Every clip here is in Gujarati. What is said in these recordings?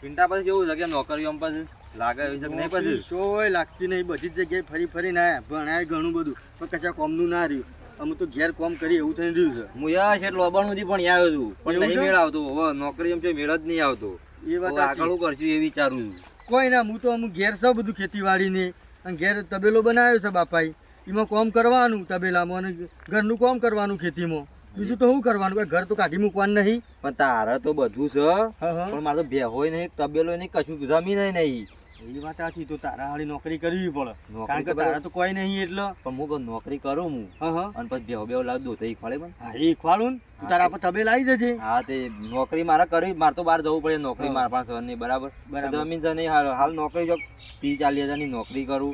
પિંટા પછી કેવું છે કે નોકરીઓ પછી લાગે એવી છે કે નહીં પછી શોય લાગતી નહીં, બધી જ જગ્યાએ ફરી ફરીને આયા, ભણાય ઘણું બધું પણ કશા કોમનું ના રહ્યું. અમુક તો ઘેર કોમ કરી એવું થઈ રહ્યું છે. હું યાર છે લોબણ સુધી પણ આવ્યો છું પણ એવું નહીં છે? મેળ આવતો. હવે નોકરી એમ છે મેળ જ નહીં આવતો. એ વાત હવે આગળ કરશું એ વિચારું છું. કોઈ ના, હું તો અમુક ઘેર છે બધું ખેતીવાડીને, અને ઘેર તબેલો બનાવ્યો છે બાપાએ, એમાં કોમ કરવાનું તબેલામાં, અને ઘરનું કોમ કરવાનું ખેતીમાં. બીજું તો શું કરવાનું, કોઈ ઘર તો કાઢી મૂકવાનું નહીં. પણ તારે તો બધું છે હા. પણ મારે તો ભેહોય નહીં, તબેલો નહીં, કશું જમીન નહીં. એ વાત સાચી, તો તારા હારી નોકરી કરવી પડે, નોકરી કારણ કે તો તારા તો કોઈ નહીં એટલે. પણ હું પણ નોકરી કરું હું હા. અને પછી ભેહો બેહો લાવ દો તો એ ખળે પણ. હા, એ ખવાલું ને, તું તારા પર તબેલા આવી જજે. હા તે નોકરી મારે કરવી, મારે તો બહાર જવું પડે નોકરી, હા. મારા પાસે નહીં. બરાબર બરાબર. જમીન છે નહીં. હાલ નોકરી જો 30-40 હજારની નોકરી કરું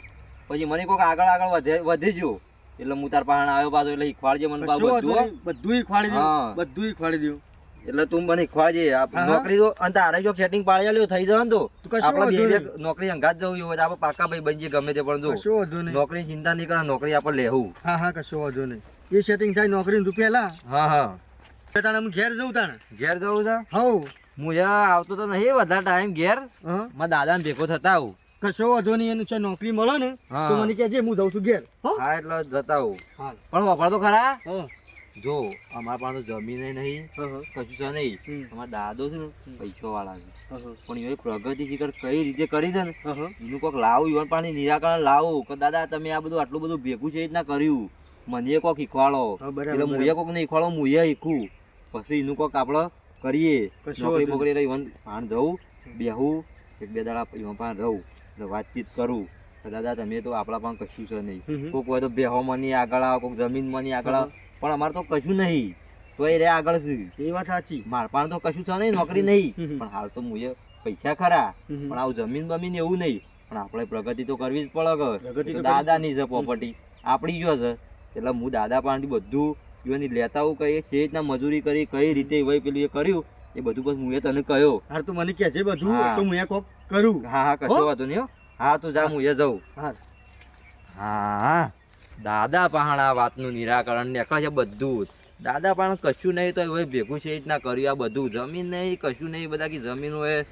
પછી મને કોઈક આગળ વધી ગયો એટલે હું તાર પાસે આવ્યો પાછો એટલે શીખવાડજે મને કશો વાંધો બધું. નહીં, બધું શીખવાડી દઉં, હા. બધું શીખવાડી દઉં. એટલે તું મને શીખવાડજે. આ હા. નોકરી તો અને તારે જો સેટિંગ પાડી લ્યો થઈ જવાનું તો તું કશો આપણે વાંધો બે નહીં. નોકરી અંગાત જવું હોય તો આપણે પાકા ભાઈ બનીએ ગમે તે. પણ જો કશો વાંધો નહીં. નોકરી ચિંતા નહીં કરે, નોકરી આપણે લેવું. હા, કશો વાંધો નહીં. એ સેટિંગ થાય નોકરી તું પહેલા હા તાણે હું ઘેર જઉં તાણે. ઘેર જવું છે. હઉ. હું યાર આવતો તો નહીં વધારે ટાઈમ ઘેર, હા, મારા દાદાને ભેગો થતા આવું. કશો વાંધો નહીં. એનું છે નોકરી મળે ને હા. તો મને કહેજે, હું જઉં છું ઘેર. હો? હા એટલે જતા આવું. હા. પણ વાપર તો ખરા. હા. જો અમારા પાસે તો જમીન નહીં, હા. કશું છે નહીં. હમ. અમારા દાદો છે ને પૈસો વાળા છે, હા. પણ એ પ્રગતિ શિખર કઈ રીતે કરી છે ને હા. એનું કોઈક લાવું, યુવાન પાણી નિરાકરણ લાવું કે દાદા તમે આ બધું આટલું બધું ભેગું છે એ રીતના કર્યું, મને કોક શીખવાડો. હા, બરાબર, એટલે મુએ કોક ને શીખવાડો, મુએ શીખું, પછી એનું કોક આપણે કરીએ. કશો નોકરી વાંધો બોકરી યુવાન પાણ જવું, બેહું, 1-2 દાડા યુવાન પાણ રહું, એટલે વાતચીત કરું કે દાદા તમે તો આપણા પાસે કશું છે નહીં. હમ. કોઈક હોય તો બેહો મની આગળ આવે, કોઈક જમીન મની આગળ આવે, પણ અમારે તો કશું નહીં. તો એ રે આગળ છે. એ વાત સાચી. મારા પાસે તો કશું છે નહીં, નોકરી નહીં. હમ. પણ હાલ તો મુએ પૈસા ખરા, હમ. પણ આવું જમીન બમીન એવું નહીં. પણ આપણે પ્રગતિ તો કરવી જ પડે પ્રગતિ કે તો દાદાની છે પ્રોપર્ટી, આપણી જો છે. એટલે હું દાદા પાસેથી બધું યુવાની લેતા આવું, કઈ છે રીતના મજૂરી કરી, કઈ રીતે હોય પેલું એ કર્યું એ બધું બસ મુએ તને કહ્યો. હાર તું મને કહેજે બધું, હા. તો હું એ કોક કરું. હા કશો વાંધો નહીં હો. હા તું જા, મુએ જઉં. હા. હા દાદા પાહણ આ વાતનું નિરાકરણ નીકળે છે બધું જ. દાદા પાહણ કશું નહીં તો હવે ભેગું છે એ રીતના કર્યું. આ બધું જમીન નહીં, કશું નહીં, બધા કે જમીન હોય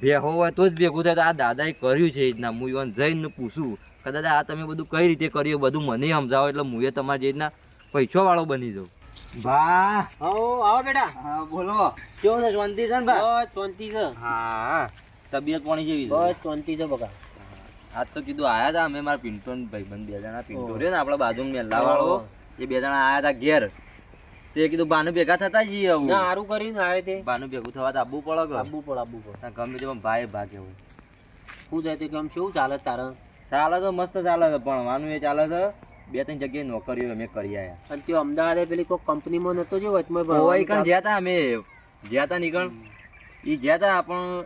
ભેહો હોય તો જ ભેગું થાય. તો આ દાદાએ કર્યું છે એ રીતના. હું ઇવન જઈને પૂછું કે દાદા આ તમે બધું કઈ રીતે કર્યું, બધું મને સમજાવો એટલે હું તમારે જે રીતના પૈસો વાળો બની જાઉં. ભા આવો બેટા. હા બોલો, કેવું છે? શાંતિ છે ને ભા? બસ શાંતિ છે. હા તબિયત પાણી જેવી છે? બસ શાંતિ છે બકા. આજ તો કીધું આયા હતા અમે, મારા પિન્ટો ને ભાઈબંધ 2 જણા. પિન્ટો રહ્યો ને આપણા બાજુમાં મેલ્લા વાળો, એ 2 જણા આયા હતા ઘેર. તે કીધું બાનું ભેગા થતા જઈએ. આવું ના સારું કરીને આવે તે. બાનું ભેગું થવા તો આવવું પડે કે? આવવું પડે. ગમે તે પણ ભાઈ ભાગે હોય. શું જાય તે કેમ શું ચાલે તારે? ચાલે તો મસ્ત ચાલે છે, ભણવાનું એ ચાલે છે. 2-3 જગ્યાએ નોકરીઓ અમે કરી આયા. અને તે અમદાવાદે પેલી કોઈ કંપનીમાં નતો જો વચમાં કોઈ કણ જ્યાં તા અમે જ્યાં તા નીકળ એ જ્યાં તા પણ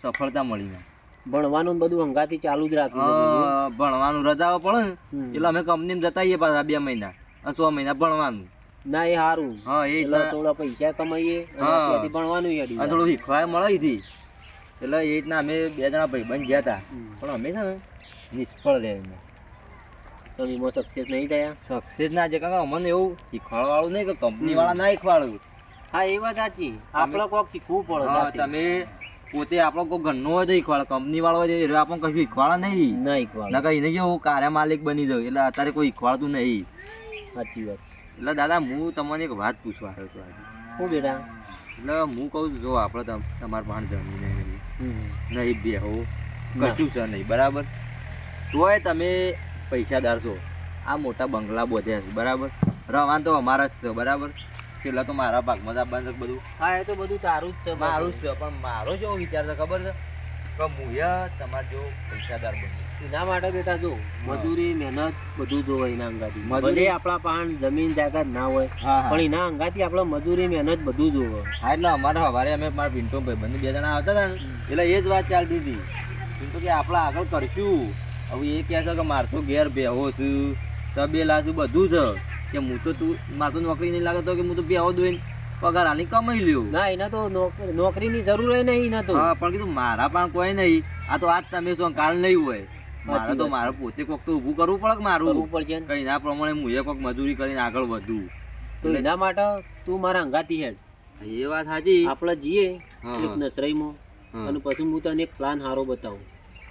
સફળતા મળી ના. ભણવાનું બધું હંગાથી ચાલુ જ રાખ્યું. ભણવાનું રજાઓ પડે ને એટલે અમે કંપનીમાં જતા આવીએ પાછા 2 મહિના અને 6 મહિના ભણવાનું. ના એ સારું. હા એ એટલે થોડા પૈસા કમાઈએ અને હા. ત્યાંથી ભણવાનું હેડી અને થોડું શીખવા મળે અહીંથી. એટલે એ રીતના અમે 2 જણા ભાઈબંધ ગયા હતા, પણ અમે છે ને નિષ્ફળ રહ્યા. તો એમાં સક્સેસ નહીં થયા. સક્સેસ ના છે કારણ કે અમને એવું શીખવાડવા વાળું નહીં કે કંપની વાળા ના શીખવાડવું. હા એ વાત સાચી. આપણે કોક શીખવું પડે હા જાતે. તમે પોતે આપણો કોઈ ઘરનો હોય તો શીખવાડે, કંપની વાળો હોય તો આપણને કશું શીખવાડે નહીં. ના શીખવાડે. ના કઈ નહીં કેવું કાર્ય માલિક બની જાવ એટલે અત્યારે કોઈ શીખવાડતું નહીં. સાચી વાત છે. એટલે દાદા હું તમને એક વાત પૂછવા આવ્યો હતો આજે. શું બેટા? એટલે હું કહું છું જો આપણે તમારા પાસે જમીન નહીં, બેહો ના. કશું છે નહીં, બરાબર, તોય તમે પૈસાદાર છો. આ મોટા બંગલા બોધ્યા છે, બરાબર, રવાન તો અમારા જ છે, બરાબર, છેલ્લા તો મારા ભાગમાં જ આપવાનું છે બધું. હા એ તો બધું તારું જ છે. મારું જ છે, પણ મારો કેવો વિચાર છે ખબર છે કે હું તમારે જો પૈસાદાર બનું. એના માટે બેટા જો મજૂરી મહેનત બધું જોવે એના અંગાથી. મજૂરી- ભલે આપણા પાસે જમીન જાયદાદ ના હોય હા પણ એના અંગાથી આપણે મજૂરી મહેનત બધું જોવે. હા એટલે અમારે સવારે અમે મારા પિન્ટો ભાઈબંધ 2 જણા આવતા હતા ને એટલે એ જ વાત ચાલતી હતી. પિન્ટો કે આપણે આગળ કરશું. હવે એ કહે છે કે મારે તો ઘેર બેહો છું, તબેલા છું, બધું છે, કે હું તો તું મારે તો નોકરી નહીં લાગે તો કે હું તો બેહો દોઈને પગાર આલી કમાઈ લ્યો. ના એના તો નોકરીની જરૂર હોય નહીં એના તો. હા પણ કીધું મારા પણ કોઈ નહીં, આ તો આજ તમે શું કાલ નહીં હોય. મારે તો મારે પોતે કોક તો ઊભું કરવું પડે કે મારું કરવું પડશે ને. કઈ ના પ્રમાણે હું કોક મજૂરી કરીને આગળ વધું. તો એના માટે તું મારા અંગાથી હેડ. એ વાત સાચી. આપણે જઈએ હા, એક હા. નસરાઈમાં હા. અને પછી હું તને એક પ્લાન સારો બતાવું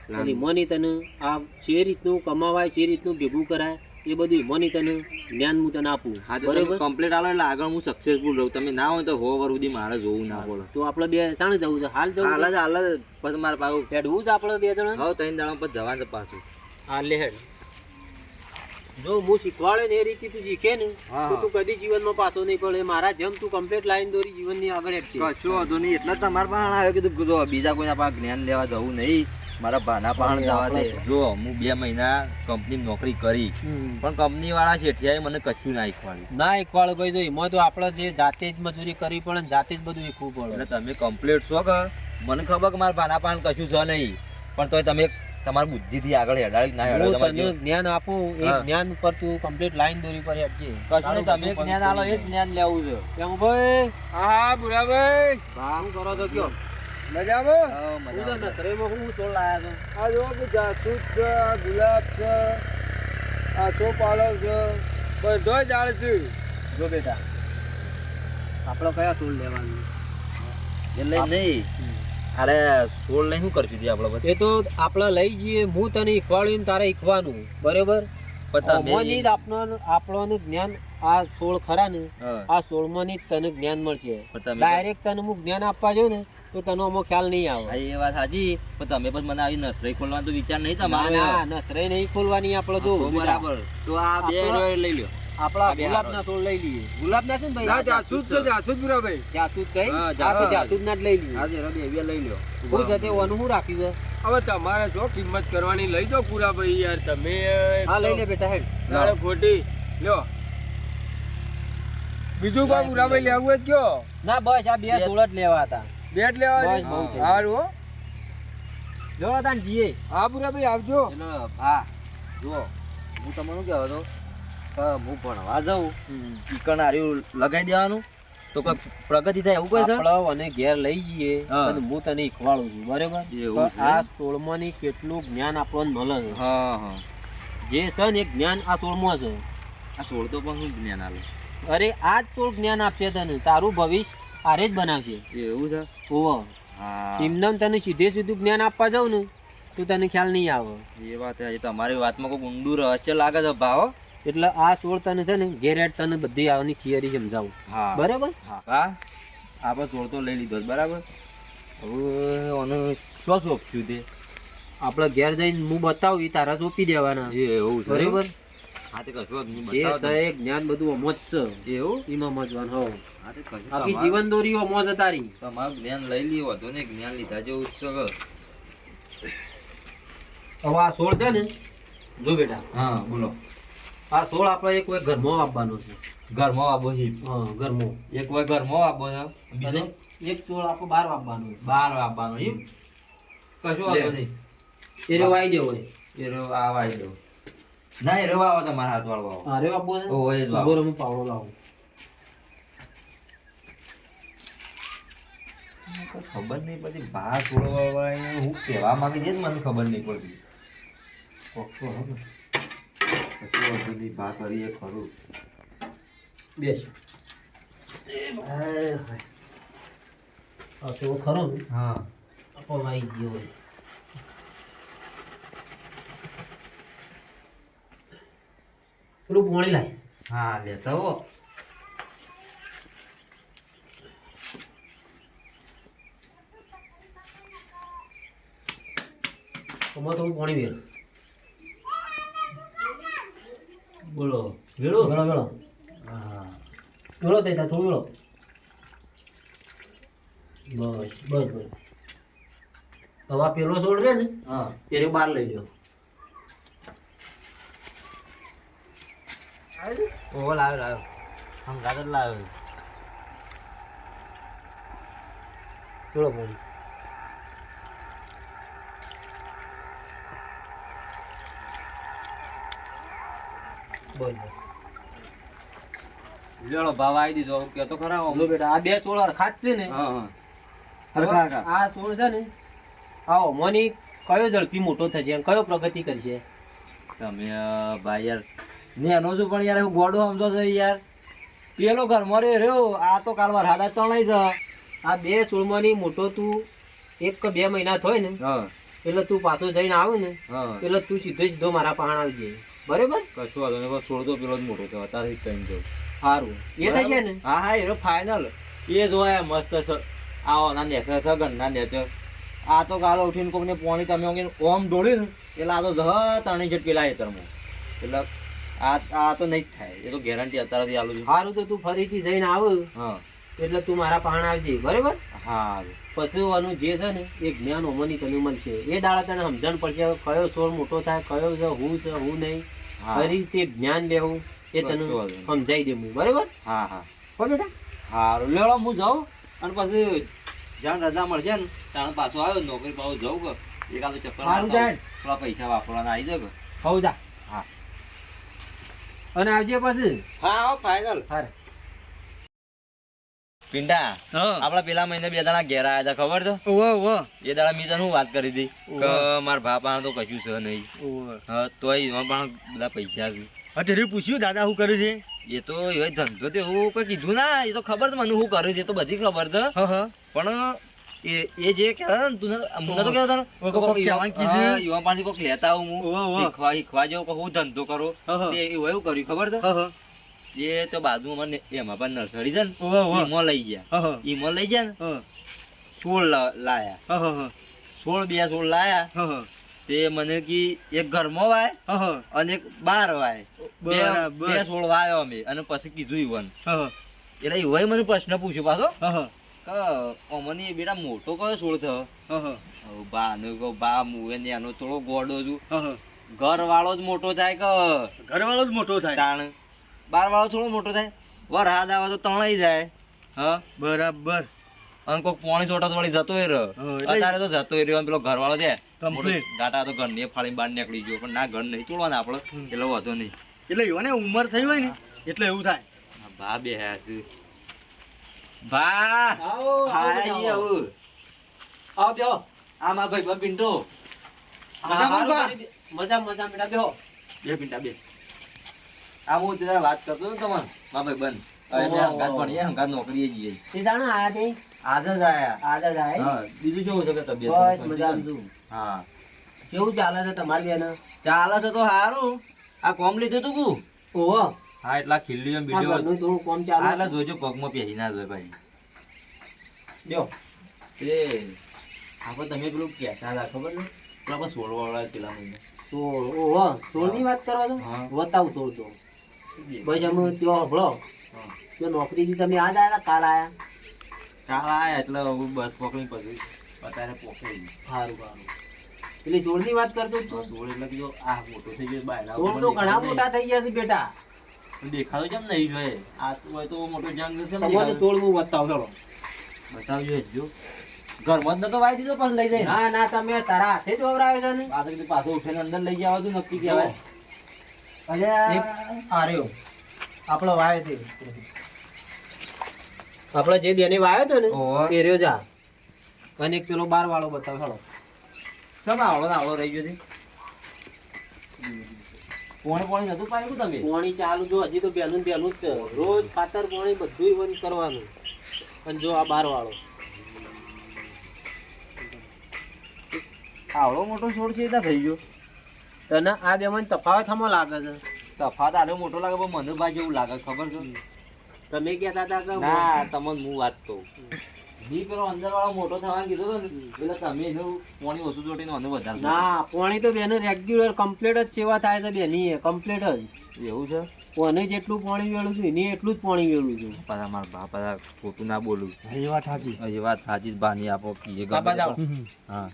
Plan. અને મને તને આ જે રીતનું કમાવાય જે રીતનું ભેગું કરાય એ બધું મને તને જ્ઞાન હું તને આપું હા તો બરાબર કમ્પ્લીટ આલો એટલે આગળ હું સક્સેસફુલ રહું. તમે ના હોય તો હો વર સુધી મારે જોવું ના પડે. તો આપણે બે સાણે જવું છે હાલ જવું હાલ જ પછી મારે પાછું હેડવું જ આપણે બે જણા હવે 3 દાડા પછી જવાનું છે પાછું. હા લે હેડ જો હું શીખવાડે ને એ રીતે તું શીખે ને હા, તો હા. તું કદી જીવનમાં પાછો નહીં પડે મારા જેમ તું કમ્પ્લીટ લાઈન દોરી જીવનની આગળ હેડ છે કશો વાંધો નહીં એટલે જ તમારા પાસે આવ્યો કીધું કે જો બીજા કોઈના પાસે જ્ઞાન લેવા જવું નહીં, મારા ભાના પાસે જવા દે. જો હું 2 મહિના કંપનીમાં નોકરી કરી પણ કંપની વાળા શેઠિયાએ મને કશું ના શીખવાડ્યું. ના એકવાળ ભાઈ જો એમાં તો આપણે જે જાતે જ મજૂરી કરવી પડે ને જાતે જ બધું શીખવું એટલે પડે તમે કમ્પ્લીટ છો કે મને ખબર કે મારા ભાના પાસે કશું છે નહીં, પણ તોય તમે તમારી બુદ્ધિથી આગળ હેડાડી ના હેડાડો. હું તમારે તને જો જ્ઞાન આપું એ હા. જ્ઞાન પર તું કમ્પ્લીટ લાઈન દોરી પર હેડજે કશું નહીં, તમે જ્ઞાન આલો એ જ જ્ઞાન લેવું છે. કેમ ભાઈ હા બુરાભાઈ શું કરો તો કયો મજામાં હા, હું મજા તો આવે. નસરેમાં હું છોડ લાયા છો આ જો કે જાસૂદ છે આ ગુલાબ છે આ ચોપાલવ છે બધો ઝાડ છે. જો બેટા આપણે કયા છોડ લેવાનું એટલે નહીં અરે સોળ લઈને શું કરશું આપણે પછી? એ તો આપણે લઈ જઈએ હું તને શીખવાડ્યું તારે શીખવાનું બરોબર પણ ઓમાંથી જ આપણને જ્ઞાન આ સોળ ખરા ને હા. આ સોળમાંની જ તને જ્ઞાન મળશે પણ તમે ડાયરેક્ટ તને હું જ્ઞાન આપવા જાઉં ને તો તને આમાં ખ્યાલ નહીં આવે હા, એ વાત સાચી, પણ તમે પણ મને આવી નર્સરી ખોલવાનો તો વિચાર નહીં ના તમારો? ના નસરે નહીં ખોલવાની આપણે જો તો બરાબર તો આ બે આપણો- લઈ લ્યો. આપણા આ બે ગુલાબના છોડ લઈ લઈએ ગુલાબના છે ને ભાઈ ના જાસૂદ છે જાસૂદ બુરાભાઈ. જાસૂદ છે હા, આ તો જાસૂદના જ લઈ લઈએ આ જે બે લઈ લ્યો. શું છે તે ઓનું શું રાખ્યું છે હવે તમારે જો કિંમત કરવાની લઈ જાઓ પુરાભાઈ યાર તમે હા લઈ લે બેટા હેડ નાળે ખોટી લ્યો બીજું કોઈ પુરાભાઈ લેવું હોય તો કયો ના બસ આ બે છોડ જ લેવા હતા બેટ લેવા બસ, બહુ થઈ ગયું. સારું હો જો તાન જીએ હા પુરાભાઈ આવજો એટલે હા જુઓ હું તમને શું કહેતો હતો કે હું ભણવા જાઉં ઈકણ હાર્યું લગાઈ દેવાનું તો કોઈ પ્રગતિ થાય એવું કહે છે? આપણે અને ઘેર લઈ જઈએ હા. અને હું તને શીખવાડું છું બરાબર એવું તો છે? આ સોળમાંની કેટલું જ્ઞાન આપણને મળે છે હા હા જે છે ને એ જ્ઞાન આ સોળમાં છે આ સોળ તો પણ શું જ્ઞાન આલે? અરે આ જ સોળ જ્ઞાન આપશે તને તારું ભવિષ્ય આરે જ બનાવશે એવું છે? ઓહો હા એમને તને સીધે સીધું જ્ઞાન આપવા જાવ ને તો તને ખ્યાલ નહીં આવે એ વાત છે. તમારી વાતમાં કોઈ ઊંડું રહસ્ય લાગે છે ભાવ. એટલે આ સોળ તને છે ને ઘેર હેડ તને બધી આવની થિયરી સમજાવું હા બરાબર હા આપણે સોળ તો લઈ લીધો છે, બરાબર. હવે ઓને શું સોંપ્યું તે? આપણે ઘેર જઈને હું બતાવું એ તારા સોંપી દેવાના એવું છે? બરાબર હા તે કશું જ નહીં, જે બતાવો છે એ જ્ઞાન બધું અમો જ છે તમે. એવું? એમાં મજવાનું હો હા તે કશું આખી તમારું- જીવન દોરી અમો જ તારી તમારું જ્ઞાન લઈ લ્યો, વાંધો નહીં, જ્ઞાન લીધા જેવું જ છે કે. હવે આ સોળ છે ને જો બેટા હા બોલો. આ સોળ આપણે એક કોઈ ઘરમાં આપવાનો છે ઘરમાં આવો છે, હા ઘરમાં એક વાર ઘરમાં આપો છે, અને બીજો એક સોળ આપણે બહાર આપવાનો છે બહાર આપવાનો એમ? કશું વાંધો લે. નહીં. એ રે વાઈ દેવો હોય એ રહ્યો આવા દો. ના એ રહ્યો આવો તમારા હાથ વાળો આવો. હા રે આપવો છે ઓહો, એ જ વાવો. ઉભો રહો, હું પાવડો લાવું ખબર નહીં પડતી બહાર છોડવા વાળા હું કહેવા માંગે છે જ મને ખબર નહીં પડતી. કોકસો હવે કશું વાંધો નહીં, બહાર કરીએ ખરું. બેસ આ સોળ ખરો ને હા આપો વાઈ ગયો હોય પેલું પોણી લાય હા લેતા હો. આમાં થોડું પાણી વેર બોલો વેળો વેળો હા વેળો થઈ તા થોડું વેળો બસ બસ બસ હવે આ પેલો છોડ રે ને હા એને બહાર લઈ લ્યો ઓહો લાવ્યો લાવ્યો આમ ગાજર લાવ્યો. વેળો પાણી બસ બસ લેલો ભાવ આવી દીધો કે તો ખરા લો બેટા આ બે છોડ હરખા જ છે ને હા હા હરખા હરખા. આ છોડ છે ને આવો મોની કયો ઝડપી મોટો થશે અને કયો પ્રગતિ કરશે તમે ભાઈ યાર નેનો છું પણ યાર હું ગોડો સમજો છો યાર. પેલો ઘરમાં રહ્યો આ તો કાલવાર હાથા તણાઈ છે. આ બે છોડમાંની મોટો તું 1 કે 2 મહિના થાય ને હા એટલે તું પાછો જઈને આવે ને હા એટલે તું સીધો મારા પહાણ આવજે, બરોબર? કશું વાંધો નહીં, પણ સોળ તો પેલો જ મોટો થયો અત્યારે જ કઈ જવું. સારું, એ થઈ જાય ને? હા હા એનો ફાઇનલ એ જોયા મસ્ત આવો ના નેસે સગન ના નેચે આ તો ગાલો ઉઠીને કોઈને પોણી તમે ઓમ ડોળ્યું ને એટલે આ તો તણી જટ પેલા હેતરમાં એટલે આ તો નહીં જ થાય, એ તો ગેરંટી અત્યારથી આલું છું. સારું, તો તું ફરીથી જઈને આવ હા એટલે તું મારા પહાણ આવજે, બરોબર? હા પશુઓનું જે છે ને એ જ્ઞાન ઓમની તને મળશે. એ દાડા તને સમજણ પડશે કયો છોડ મોટો થાય, કયો છે હું નહીં, હા કઈ રીતે જ્ઞાન લેવું એ તને કશો વાંધો નહીં. સમજાઈ દે હું, બરોબર? હા હા હો બેટા, હારું લેવડો હું જાઉં અને પછી જ્યાં રજા મળશે ને ત્યાં પાછો આવ્યો નોકરી પાછું જવું કે એકાદું ચક્કર સારું મારતા જાય. આવું. થોડા પૈસા વાપરવાના આવી જાય કે હવ જા. હા અને આવજે પછી. હા ફાઇનલ. હારે. પિંડા હા આપડા પેલા મહિને 2 દાડા ઘેર આવ્યા હતા ખબર તો ઓવા ઓવા એ દાડા મેં તને હું વાત કરી હતી કે ઓવે. મારા બાપા તો કશું છે નહીં, ઓવા હા તોય એમાં પણ બધા પૈસા છે. હા તે પૂછ્યું દાદા શું કરે છે? એ તો એ ધંધો તો એવું કોઈ કીધું ના, એ તો ખબર છે મને હું કરું છે, એ તો બધી ખબર છે, હા હા પણ એ જે કહેતા ને તું મને તો કહેતા કોક કહેવાનું કીધું. યુવા પાણી કોક લેતા આવું હું ઓવે, ઓવે. શીખવા જેવો કે હું ધંધો કરો હા, હા. તે એવું એવું કર્યું ખબર છે. હા હા એ તો બાજુમાં મને એમાં પણ નર્સરી છે ને ઓવા ઓવા એમાં લઈ ગયા, હા હા એમાં લઈ ગયા ને હા 16 લાયા, હા હા હા 16 લાયા. હા હા તે મને કી એક ઘરમાં વાય હા હા અને એક બાર વાય, બરાબર. બે 16 વાયો અમે અને પછી કીધું ઈવન હા હા એટલે ઈવોએ મને પ્રશ્ન પૂછ્યો પાછો હા હા કે અમને બેટા મોટો કયો છોડ થયો. હા હા હવે બા ને કહું, બા મુએ ને એનો થોડો ગોડો છું, હા હા ઘર વાળો જ મોટો થાય કે ઘરવાળો જ મોટો થાય. તાણ બાર વાળો થોડો મોટો થાય, વરસાદ આવે તો તણાઈ જાય. હા બરાબર. અને કોઈક પોણી છોટા તો વળી જતોય રહ્યો, હા, એટલે- અત્યારે તો જતોય રહ્યો અને પેલો ઘર વાળો છે Complete. ગાટા તો ઘર ને ફાળી બહાર નીકળી ગયો, પણ ના ઘર નહીં તોડવાના આપડે એટલે વાંધો નહીં. એટલે એવાને ઉંમર થઈ હોય ને એટલે એવું થાય. ભા બે હે છે ભા આવો, હાય આવો, આવું આવો બેહો. આ મારા ભાઈ પિન્ટો મજામાં હારું બા? કરી દે. મજા બેટા બેહો. બે પિન્ટા બે આ હું ત્યારે વાત કરતો હતો તમારે મારા ભાઈ બન હંગાત ભણીએ હંગાત નોકરીએ જઈએ તે જાણે આયા તે આજ જ આયા. આદા જાય. હા બીજું કેવું છે કે તબિયત બસ શાંતિ મજા છે ને? છું. હા કેવું ચાલે છે તમારી બેન? ચાલે છે તો સારું. આ કોમ લીધું તું કુ ઓહો, હા એટલા ખીલ્લી આ બીજો ઘરનું થોડું કામ હા ચાલે. એટલે જોજો પગમાં પહેરી ના જાય ભાઈ. બેહો. એ આપણે તમે પેલું કહેતા હતા ખબર ને પેલા આપણે 16 વાળા પેલા મહિને 16, ઓહો 16 ની વાત કરો છો? હા. બતાવ 16 તો. ભાઈ અમે ત્યાં હભળો હા. તો નોકરીથી તમે આજ આયા હતા, કાલ આયા? કાલ આયા એટલે હું બસ પકડી પછી અત્યારે પોકાઈ સારું સારું. એટલે 16 ની વાત કરતો તું? 16 એટલે કીધું આ મોટો થઈ ગયો બાયલા 16 તો ઘણા મોટા થઈ ગયા છે બેટા. દેખાતો કેમ નહીં જોઈએ આ તો હોય તો મોટો જંગ છે તમારે 16 હું બતાવ ચલો. બતાવજો જો ઘરમાં જ નતો વાઈ દીધો પાછો લઈ જાય ના ના, તમે તારા હાથે જ વવરાવ્યો છે ને? પાછો કીધું પાછો ઉઠીને અંદર લઈ જવા દઉં નક્કી કહેવાય. એક આ રહ્યો આપણો વાયો તે આપણે જે બેને વાયો તો ને ઓહો. એ રહ્યો જા. અને એક પેલો 12 વાળો બતાવ ચલો. કેમ આવડો ને આવડો રહી ગયો છે પોણી નતું પાયું તમે પાણી ચાલુ જો હજી તો પહેલું જ છે. રોજ ખાતર પાણી બધું ઈવન કરવાનું. અને જો આ 12 વાળો આવડો મોટો છોડ છે ત્યાં થઈ ગયો તને આ બેમાં તફાવત હમો લાગે છે? તફાત આરો મોટો લાગે પણ મને ભાઈ જેવું લાગે ખબર છે તમે કહેતા હતા કે ના તમને હું વાત કહું જી પેલો અંદર વાળો મોટો થવાનું કીધું હતું ને એટલે તમે એનું પોણી ઓછું ચોટીને મને વધારે ના, પાણી તો બેને રેગ્યુલર કમ્પ્લીટ જ સેવા થાય છે બેની, કમ્પ્લીટ જ. એવું છે કોને જેટલું પાણી વેળું છું એને એટલું જ પાણી વેળું છું. પાછા મારા બાપા ખોટું ના બોલું એ વાત સાચી. એ વાત સાચી જ બાની આપો કીએ ગમે બાપા જાઓ. તે. હા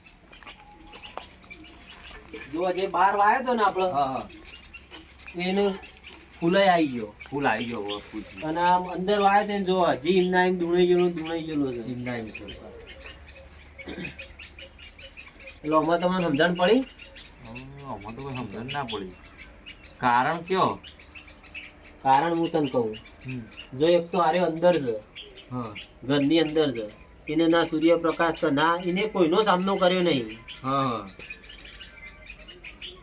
જો જે 12 વાયો તો ને આપણે હા હા એને ફૂલાઈ આવી ગયો. ફૂલ આવી ગયો હવે ફૂલ અને આમ અંદર વાયો તો જો હજી એમના એમ ધૂણાઈ ગયેલું છે. ઇમના એમ છે એટલે આમાં તમને સમજણ પડી? આમાં તો કોઈ સમજણ ના પડી કારણ કયો કારણ હું તને કહું. જો એક તો આરે અંદર છે, હા ઘરની અંદર છે, એને ના સૂર્યપ્રકાશ કે ના એને કોઈનો સામનો કર્યો નહીં. હા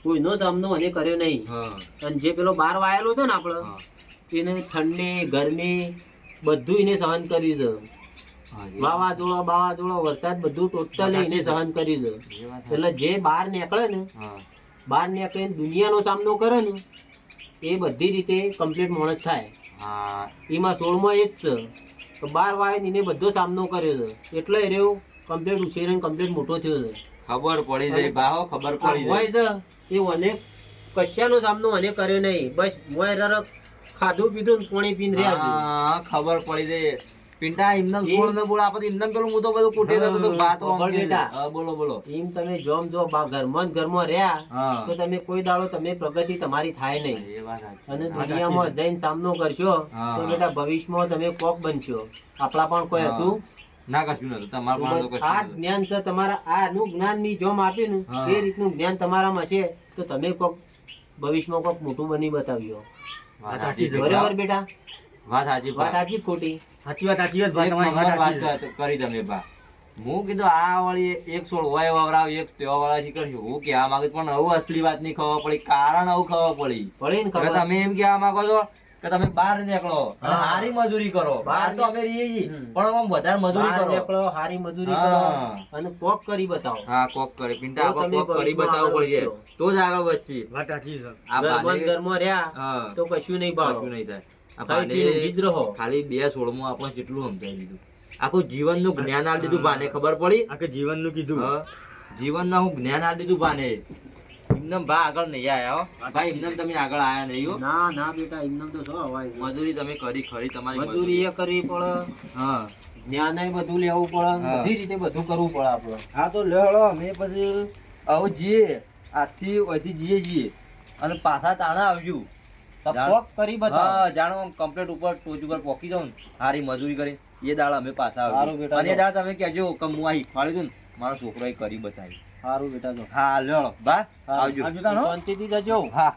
કોઈનો સામનો એને કર્યો નહીં. હા અને જે પેલો 12 વાયેલો છે ને આપણે હા એને ઠંડી ગરમી બધું એને સહન કર્યું છે. વાવાઝોડો વરસાદ બધું ટોટલી એને સહન કર્યું છે. એ વાત એટલે જે બહાર નીકળે ને, હા બહાર નીકળીને દુનિયાનો સામનો કરે ને, એ બધી રીતે કમ્પ્લીટ માણસ થાય. હા એમાં 16માં એ જ છે કે 12 વાય એને બધો સામનો કર્યો છે. એટલે એ રહ્યો કમ્પ્લીટ ઉછેરીને કમ્પ્લીટ મોટો થયો છે. ખબર પડી જાય બાહો, ખબર આ પડી હોય જાય. છે એ અનેક કશાનો સામનો મને કર્યો નહીં. બસ મોય રરક ખાધું પીધું ને પાણી પીને રહ્યા છે. હા ખબર પડી જાય. પિંટા એમને છોડ ને બોલ આપત એમને પેલું હું તો બધું કૂટી દઉં તો વાત ખબર બેટા. હા બોલો બોલો. એમ તમે જોમ જો ઘરમાં ને ઘરમાં રહ્યા હા તો તમે કોઈ દાડો તમે પ્રગતિ તમારી થાય નહીં. એ વાત સાચી. અને દુનિયામાં જઈને સામનો કરશો હા. તો બેટા ભવિષ્યમાં તમે કોક બનશો. આપણા પણ કોઈ હા. હતું ના કશું નતું તમારા પાસે તો આ કશું નતું. જ્ઞાન છે તમારા આનું જ્ઞાન ની જોમ આપ્યું ને હા. એ રીતનું જ્ઞાન તમારામાં છે તો તમે કોક ભવિષ્યમાં કોક મોટું બની બતાવ્યો. વાત સાચી છે. બરાબર બેટા? વાત સાચી વાત બા. સાચી ખોટી? સાચી વાત સાચી વાત એક તમારી નંબર વાત વાત સાચી છે. કરી તમે બા. હું કીધું આ વળી એક છોડ હોય વવરાવ એક તેવા વાળા શી કરશું. હું કહેવા માંગુ છું, પણ હવે અસલી વાત ની ખબર પડી, કારણ હવે ખબર પડી. પડી ને હવે ખબર? તમે એમ કહેવા માંગો છો કે તમે બહાર નીકળો અને હા. હારી મજૂરી કરો. બહાર તો અમે રહીએ છીએ, હમ. પણ આમ વધારે મજૂરી બહાર કરો. નીકળો, હારી મજૂરી હા. કરો અને કોક કરી બતાવો. હા કોક કરે પિંટા, તો આપણે તમે કોક કરી ભવિષ્યમાં બતાવવું પડશે, આગળ તો જ આગળ વધશે. વાત સાચી છે. આ ઘરમાં બાને- ને ઘરમાં રહ્યા હા, તો કશું નહીં કશું ભાળો. નહીં થાય. આ ખાઈ બાને પીને ઊંઘી જ રહો. ખાલી 2 છોડમાં આપણે કેટલું સમજાવી દીધું. આખું જીવનનું જ્ઞાન આપી દીધું બાને, ખબર પડી? આખે જીવનનું કીધું. હા, જીવનના હું જ્ઞાન આપી દીધું બાને. એમને બા આગળ નહીં આયા હો. ભાઈ એમને તમે આગળ આયા નહીં હો. ના ના બેટા એમને તો શું અવાય છે. મજૂરી તમે કરી ખરી તમારી મજૂરી એ કરવી પડે, હા જ્ઞાન બધું લેવું પડે, હા. બધી રીતે બધું કરવું પડે આપણે. હા તો લેહળો અમે પછી આવું જઈએ, આજથી અહીંથી જઈએ છીએ અને પાછા તાણા આવજો. તો કોક કરી બતાવો. હા જાણો આમ કમ્પ્લીટ ઉપર ટોચ ઉપર પહોંચી જાઉં ને સારી મજૂરી કરી એ દાડા અમે પાછા સારું આવજો. બેટા, અને એ જો. દાડા તમે કહેજો કે હું આ શીખવાડ્યું હતું ને મારો છોકરો એ કરી બતાવી. સારું બેટા જો. હા લેહળો બા સારું. આવજો. આવજો તાણ હો. શાંતિથી જજો. હા